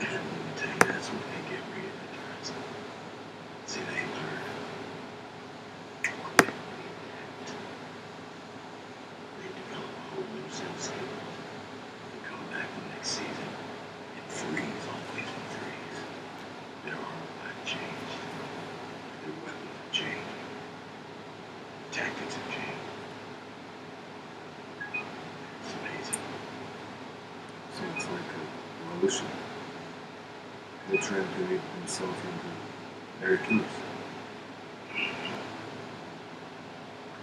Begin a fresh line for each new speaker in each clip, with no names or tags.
And let me tell you, that's when they get really interesting. See, they learn quickly that they develop a whole new set of skills. They come back the next season and threes, always in threes. Their armor might have changed. Their weapons have changed. Tactics have changed. It's amazing.
So it's like a revolution. They translate themselves into their tools.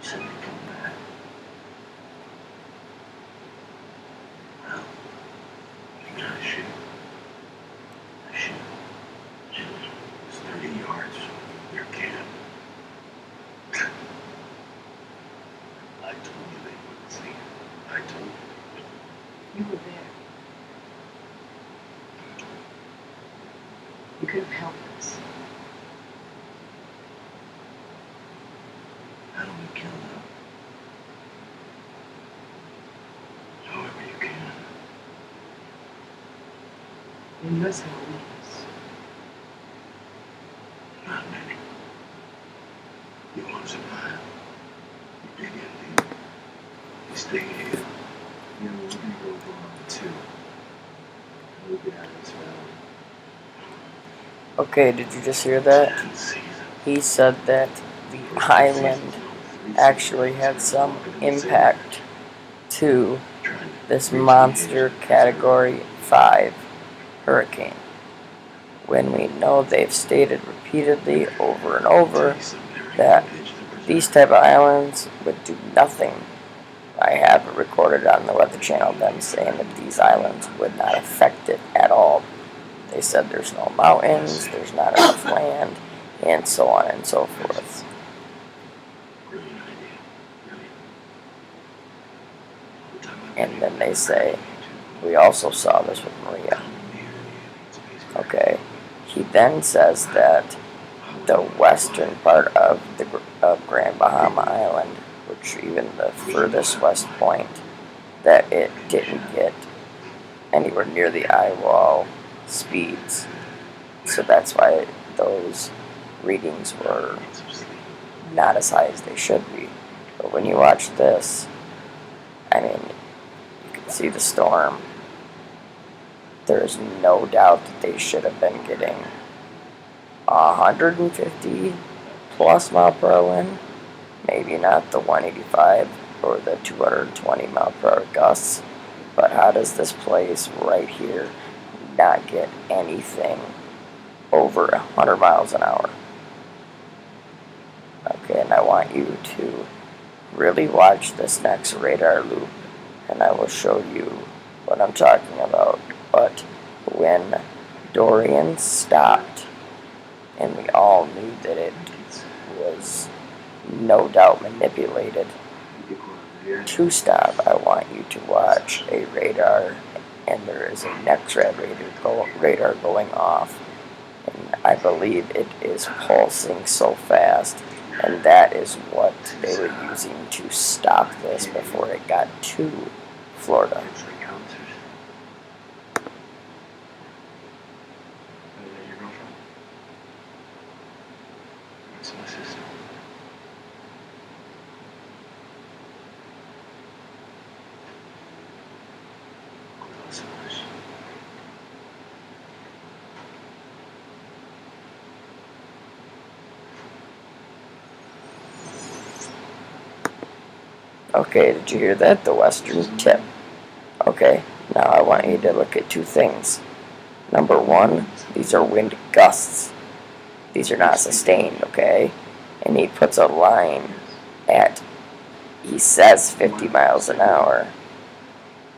So they come back. Well, you gotta shoot. I shoot. It's 30 yards from their camp. I told you they wouldn't see it. I told you.
You were there. You could have helped us.
How do we kill them? However you can.
You must have a weakness.
Not many. You want to survive? You dig in deep. You stay here.
You know, we're gonna go on two. We'll get out of this valley.
Okay, did you just hear that? He said that the island actually had some impact to this monster Category 5 hurricane, when we know they've stated repeatedly over and over that these type of islands would do nothing. I have it recorded on the Weather Channel, them saying that these islands would not affect it at all. They said there's no mountains, there's not enough land, and so on and so forth. And then they say, we also saw this with Maria. Okay. He then says that the western part of Grand Bahama Island, which even the furthest west point, that it didn't get anywhere near the eye wall speeds. So that's why those readings were not as high as they should be. But when you watch this, I mean, you can see the storm. There's no doubt that they should have been getting 150 plus mile per hour wind. Maybe not the 185 or the 220 mile per hour gusts. But how does this place right here not get anything over 100 miles an hour? Okay, and I want you to really watch this next radar loop, and I will show you what I'm talking about. But when Dorian stopped, and we all knew that it was no doubt manipulated to stop, I want you to watch a radar, and there is a next radar going off, and I believe it is pulsing so fast, and that is what they were using to stop this before it got to Florida. Okay, did you hear that? The western tip. Okay, now I want you to look at two things. Number one, these are wind gusts. These are not sustained, okay? And he puts a line at, he says 50 miles an hour,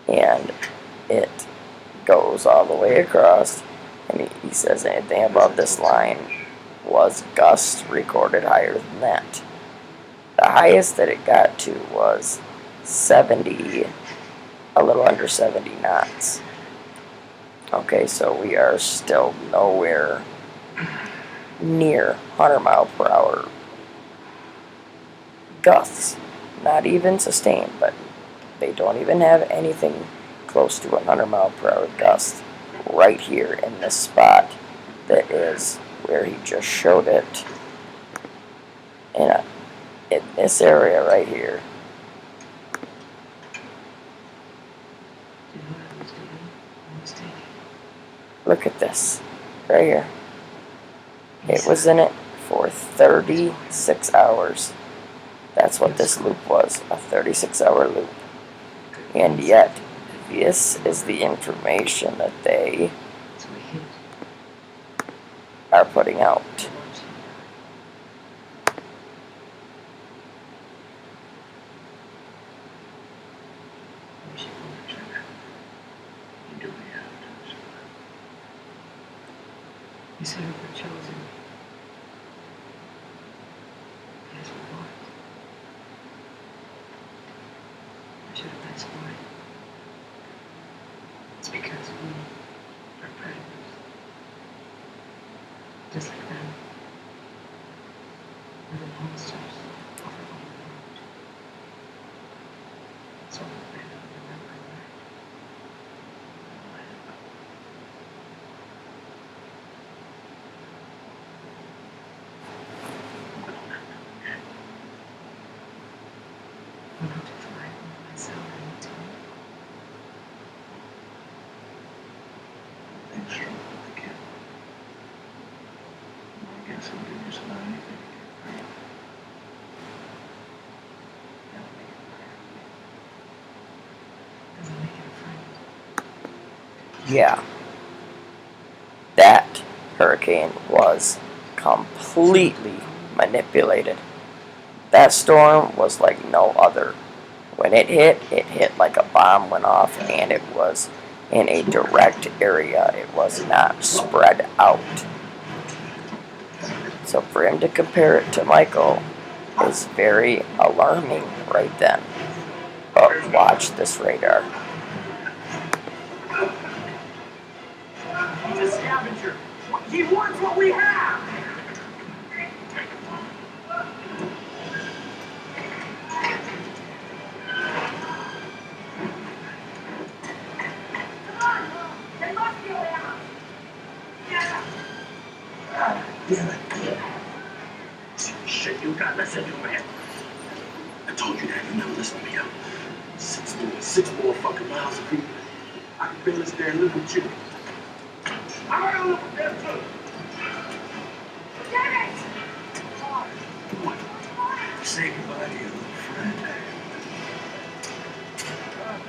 and it goes all the way across, and he says anything above this line was gusts recorded higher than that. The highest that it got to was 70, a little under 70 knots. Okay, so we are still nowhere near 100 mile per hour gusts. Not even sustained, but they don't even have anything close to 100 mile per hour gusts. right here in this spot that is where he just showed it. In this area right here.
You know what I was doing? I was taking.
Look at this. Right here. It was in it for 36 hours. That's what this loop was. A 36-hour loop. And yet, this is the information that they
So I hit.
are putting out.
You do what you have to.
You said we were chosen. Yes, we weren't. I should have asked why. It's because we are predators. Just like them. We're the monsters of our own world. So we're better than remembering that. I'm going to thrive with myself and you too.
Things strong with the kid. I guess I'll do just about anything to get free. That'll make it better.
Doesn't make it a friend.
Yeah. That hurricane was completely manipulated. That storm was like no other. When it hit like a bomb went off, and it was in a direct area. It was not spread out. So for him to compare it to Michael is very alarming right then. But watch this radar.
He's a scavenger. He wants what we have. They must be around.
Damn it. Shit, you got listen to man. I told you that, you never listen to me. I'm six more fucking miles of people. I can barely stay and live with you. I gotta live with them too.
Damn it!
What? Say goodbye to your little friend.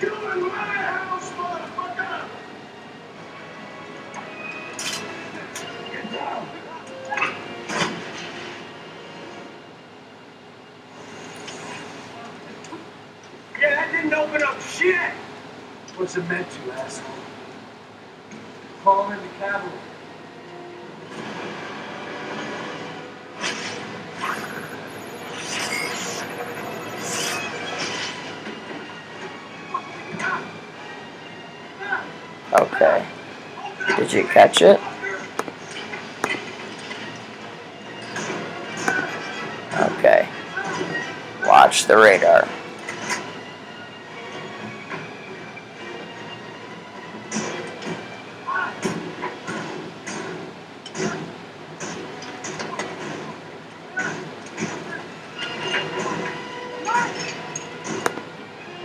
Get in my house, motherfucker! Get down!
Yeah, that didn't open up shit.
What's it meant to, asshole? Call in the cavalry.
Okay. Did you catch it? Okay. Watch the radar.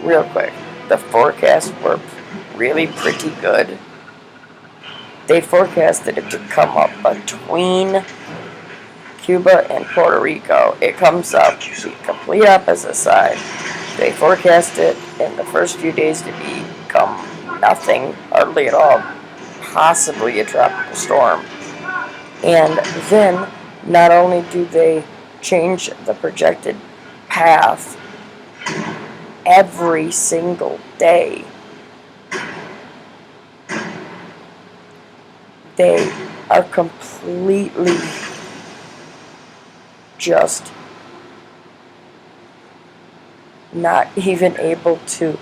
Real quick, the forecasts were really pretty good. They forecasted it to come up between Cuba and Puerto Rico. It comes up the complete opposite side. They forecast it in the first few days to become nothing, hardly at all, possibly a tropical storm. And then, not only do they change the projected path every single day, they are completely just not even able to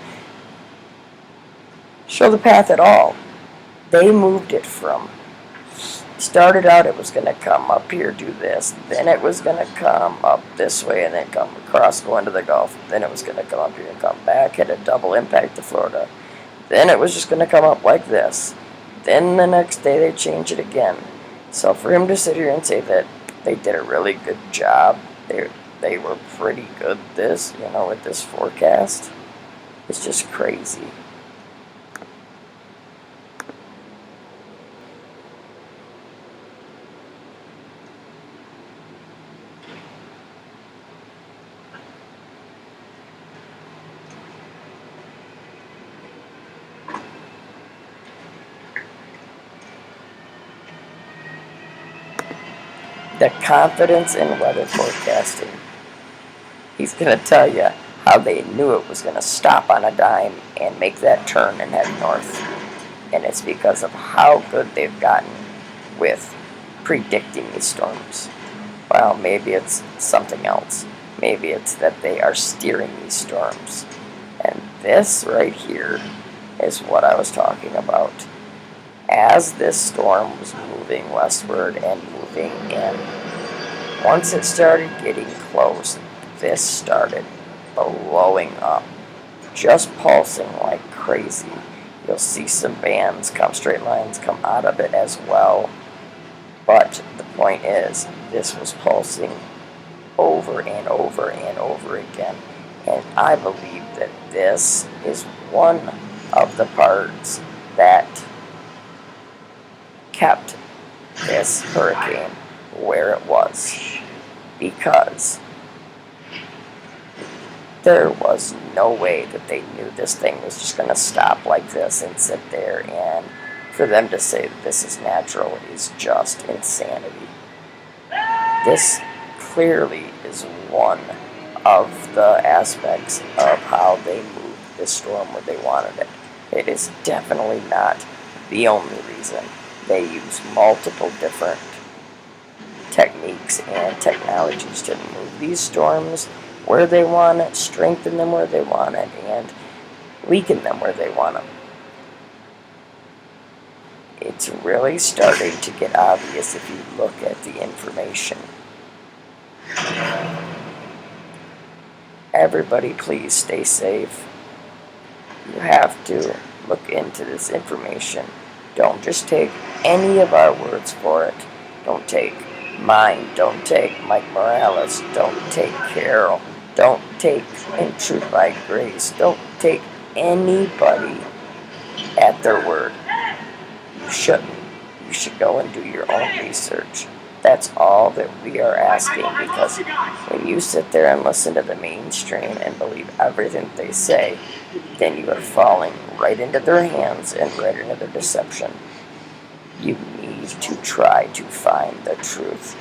show the path at all. They moved it from, started out it was going to come up here, do this, then it was going to come up this way and then come across, go into the Gulf, then it was going to come up here and come back, hit a double impact to Florida, then it was just going to come up like this. Then the next day they change it again. So for him to sit here and say that they did a really good job, they were pretty good this, with this forecast, it's just crazy. The confidence in weather forecasting. He's going to tell you how they knew it was going to stop on a dime and make that turn and head north. And it's because of how good they've gotten with predicting these storms. Well, maybe it's something else. Maybe it's that they are steering these storms. And this right here is what I was talking about. As this storm was moving westward and moving in, once it started getting close, this started blowing up, just pulsing like crazy. You'll see some bands straight lines come out of it as well. But the point is, this was pulsing over and over and over again. And I believe that this is one of the parts that kept this hurricane where it was, because there was no way that they knew this thing was just going to stop like this and sit there, and for them to say that this is natural is just insanity. This clearly is one of the aspects of how they moved this storm where they wanted it. It is definitely not the only reason. They use multiple different techniques and technologies to move these storms where they want it, strengthen them where they want it, and weaken them where they want them. It's really starting to get obvious if you look at the information. Everybody, please stay safe. You have to look into this information. Don't just take any of our words for it. Don't take mine. Don't take Mike Morales. Don't take Carol. Don't take In Truth by Grace. Don't take anybody at their word. You shouldn't. You should go and do your own research. That's all that we are asking, because when you sit there and listen to the mainstream and believe everything they say, then you are falling right into their hands and right into their deception. You need to try to find the truth.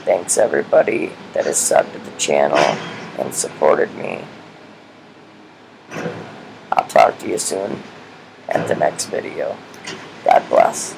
Thanks everybody that has subbed to the channel and supported me. I'll talk to you soon at the next video. God bless.